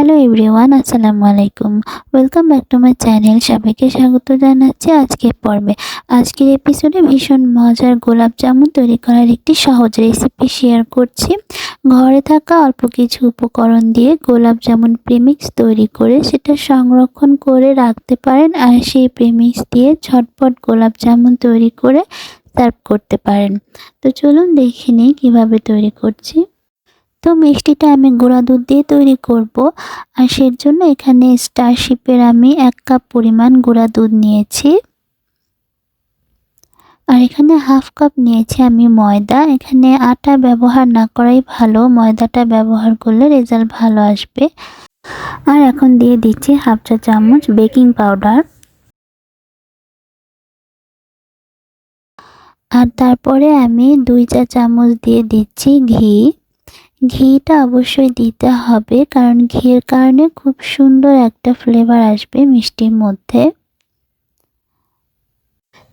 Hello everyone, আসসালামু আলাইকুম। Welcome back to my channel. সবাইকে স্বাগত জানাচ্ছি আজকের পর্বে। আজকের এপিসোডে ভীষণ মজার গোলাপ জামুন তৈরি করার একটি সহজ রেসিপি শেয়ার করছি। ঘরে থাকা অল্প কিছু উপকরণ দিয়ে গোলাপ জামুন প্রিমিক্স তৈরি করে সেটা সংরক্ষণ করে রাখতে পারেন, আর সেই প্রিমিক্স দিয়ে ঝটপট গোলাপ জামুন তৈরি করে সার্ভ করতে পারেন। তো চলুন দেখে নিই কীভাবে তৈরি করছি। তো মিষ্টিটা আমি গুঁড়া দুধ দিয়ে তৈরি করব, আর সের জন্য এখানে স্টারশিপের আমি 1 কাপ পরিমাণ গুঁড়া দুধ নিয়েছি। আর এখানে হাফ কাপ নিয়েছি আমি ময়দা। এখানে আটা ব্যবহার না করাই ভালো, ময়দাটা ব্যবহার করলে রেজাল্ট ভালো আসবে। আর এখন দিয়ে দিচ্ছি হাফ চা চামচ বেকিং পাউডার। আর তারপরে আমি 2 চা চামচ দিয়ে দিচ্ছি ঘি। ঘিটা অবশ্যই দিতে হবে, কারণ ঘিয়ের কারণে খুব সুন্দর একটা ফ্লেভার আসবে মিষ্টির মধ্যে।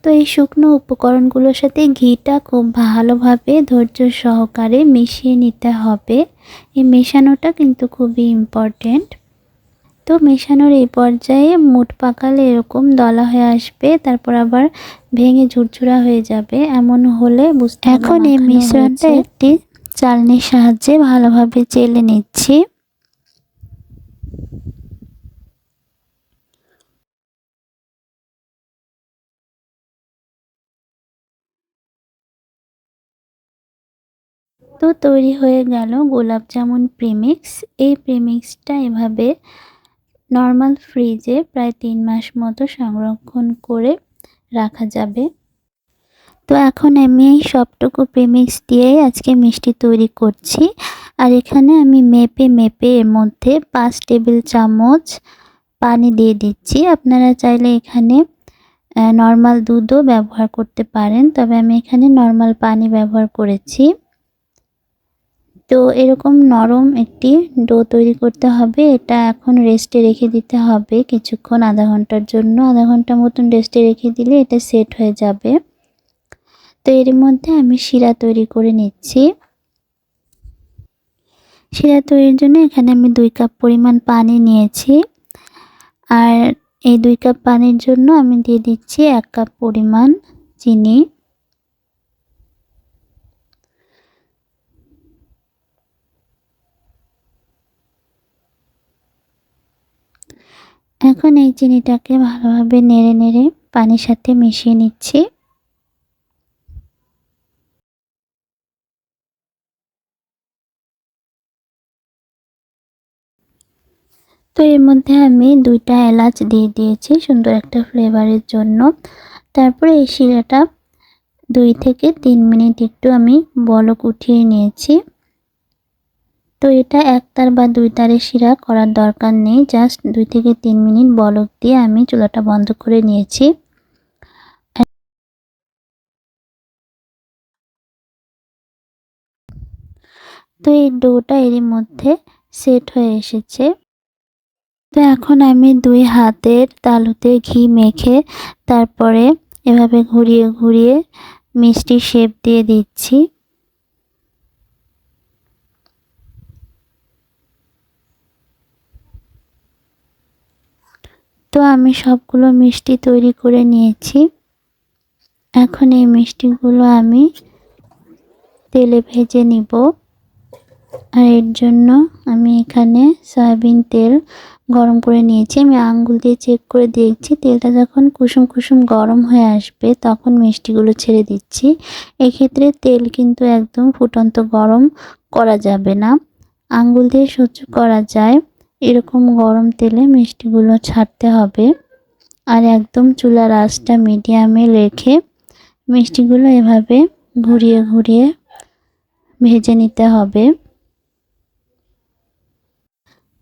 তো এই শুকনো উপকরণগুলোর সাথে ঘিটা খুব ভালোভাবে ধৈর্য সহকারে মিশিয়ে নিতে হবে। এই মেশানোটা কিন্তু খুবই ইম্পর্টেন্ট। তো মেশানোর এই পর্যায়ে মুঠ পাকালে এরকম দলা হয়ে আসবে, তারপর আবার ভেঙে ঝুরঝুরা হয়ে যাবে। এমন হলে বুঝতে হবে এখন এই মিশ্রণটা একটি চালনির সাহায্যে ভালোভাবে চেলে নিচ্ছি। তো তৈরি হয়ে গেল গোলাপ জামুন প্রিমিক্স। এই প্রিমিক্সটা এভাবে নর্মাল ফ্রিজে প্রায় 3 মাস মতো সংরক্ষণ করে রাখা যাবে। তো এখন আমি এই সবটুকু প্রিমিক্স দিয়েই আজকে মিষ্টি তৈরি করছি। আর এখানে আমি মেপে মেপে এর মধ্যে 5 টেবিল চামচ পানি দিয়ে দিচ্ছি। আপনারা চাইলে এখানে নর্মাল দুধও ব্যবহার করতে পারেন, তবে আমি এখানে নর্মাল পানি ব্যবহার করেছি। তো এরকম নরম একটি ডো তৈরি করতে হবে। এটা এখন রেস্টে রেখে দিতে হবে কিছুক্ষণ, আধা ঘন্টার জন্য। আধা ঘন্টা মতন রেস্টে রেখে দিলে এটা সেট হয়ে যাবে। তো এর মধ্যে আমি শিরা তৈরি করে নিচ্ছি। শিরা তৈরির জন্য এখানে আমি 2 কাপ পরিমাণ পানি নিয়েছি। আর এই 2 কাপ পানির জন্য আমি দিয়ে দিচ্ছি 1 কাপ পরিমাণ চিনি। এখন এই চিনিটাকে ভালোভাবে নেড়ে নেড়ে পানির সাথে মিশিয়ে নিচ্ছি। তো এর মধ্যে আমি 2টা এলাচ দিয়ে দিয়েছি সুন্দর একটা ফ্লেভারের জন্য। তারপরে এই শিরাটা 2 থেকে 3 মিনিট একটু আমি বলক উঠিয়ে নিয়েছি। তো এটা 1 তার বা 2 তারের শিরা করার দরকার নেই, জাস্ট 2 থেকে 3 মিনিট বলক দিয়ে আমি চুলাটা বন্ধ করে নিয়েছি। তো এই ডোটা এরই মধ্যে সেট হয়ে এসেছে। তো এখন আমি 2 হাতের তালুতে ঘি মেখে তারপরে এভাবে ঘুরিয়ে ঘুরিয়ে মিষ্টি শেপ দিয়ে দিচ্ছি। তো আমি সবগুলো মিষ্টি তৈরি করে নিয়েছি। এখন এই মিষ্টিগুলো আমি তেলে ভেজে নিব। আর এর জন্য আমি এখানে সয়াবিন তেল গরম করে নিয়েছি। আমি আঙ্গুল দিয়ে চেক করে দেখছি, তেলটা যখন কুসুম কুসুম গরম হয়ে আসবে তখন মিষ্টিগুলো ছেড়ে দিচ্ছি। এক্ষেত্রে তেল কিন্তু একদম ফুটন্ত গরম করা যাবে না, আঙ্গুল দিয়ে সহ্য করা যায় এরকম গরম তেলে মিষ্টিগুলো ছাড়তে হবে। আর একদম চুলার আঁচটা মিডিয়ামে রেখে মিষ্টিগুলো এভাবে ঘুরিয়ে ঘুরিয়ে ভেজে নিতে হবে।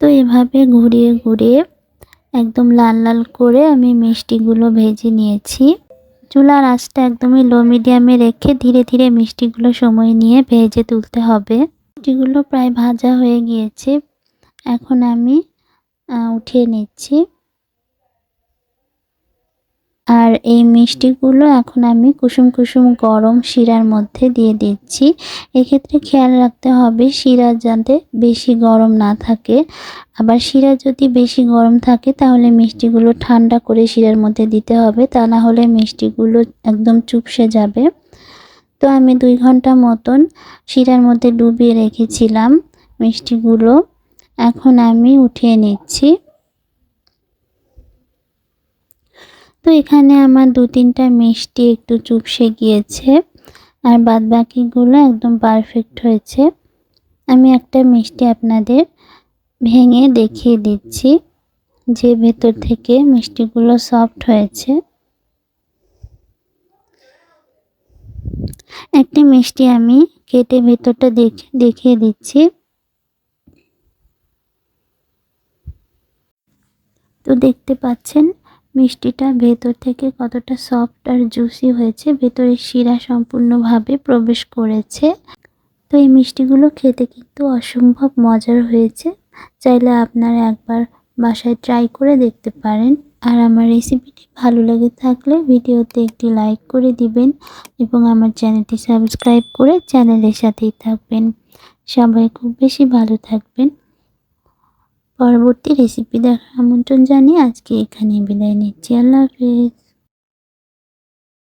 তো এভাবে ঘুরিয়ে ঘুরিয়ে একদম লাল লাল করে আমি মিষ্টিগুলো ভেজে নিয়েছি। চুলার আঁচটা একদমই লো মিডিয়ামে রেখে ধীরে ধীরে মিষ্টিগুলো সময় নিয়ে ভেজে তুলতে হবে। মিষ্টিগুলো প্রায় ভাজা হয়ে গিয়েছে, এখন আমি উঠিয়ে নিচ্ছি। আর এই মিষ্টিগুলো এখন আমি কুসুম কুসুম গরম শিরার মধ্যে দিয়ে দিচ্ছি। এক্ষেত্রে খেয়াল রাখতে হবে শিরা যাতে বেশি গরম না থাকে। আবার শিরা যদি বেশি গরম থাকে তাহলে মিষ্টিগুলো ঠান্ডা করে শিরার মধ্যে দিতে হবে, তা না হলে মিষ্টিগুলো একদম চুপসে যাবে। তো আমি 2 ঘন্টা মতন শিরার মধ্যে ডুবিয়ে রেখেছিলাম মিষ্টিগুলো। এখন আমি উঠিয়ে নিচ্ছি। তো এখানে আমার 2-3টা মিষ্টি একটু চুপসে গিয়েছে, আর বাদবাকিগুলো একদম পারফেক্ট হয়েছে। আমি একটা মিষ্টি আপনাদের ভেঙে দেখিয়ে দিচ্ছি যে ভেতর থেকে মিষ্টিগুলো সফট হয়েছে। একটা মিষ্টি আমি কেটে ভেতরটা দেখিয়ে দিচ্ছি। তো দেখতে পাচ্ছেন মিষ্টিটা ভেতর থেকে কতটা সফট আর জুসি হয়েছে, ভেতরে শিরা সম্পূর্ণভাবে প্রবেশ করেছে। তো এই মিষ্টিগুলো খেতে কিন্তু অসম্ভব মজার হয়েছে। চাইলে আপনারা একবার বাসায় ট্রাই করে দেখতে পারেন। আর আমার রেসিপিটি ভালো লেগে থাকলে ভিডিওতে একটি লাইক করে দিবেন এবং আমার চ্যানেলটি সাবস্ক্রাইব করে চ্যানেলের সাথেই থাকবেন। সবাই খুব বেশি ভালো থাকবেন। পরবর্তী রেসিপি দেখার আমন্ত্রণ জানিয়ে আজকে এখানে বিদায় নিচ্ছি। আল্লাহ হাফেজ।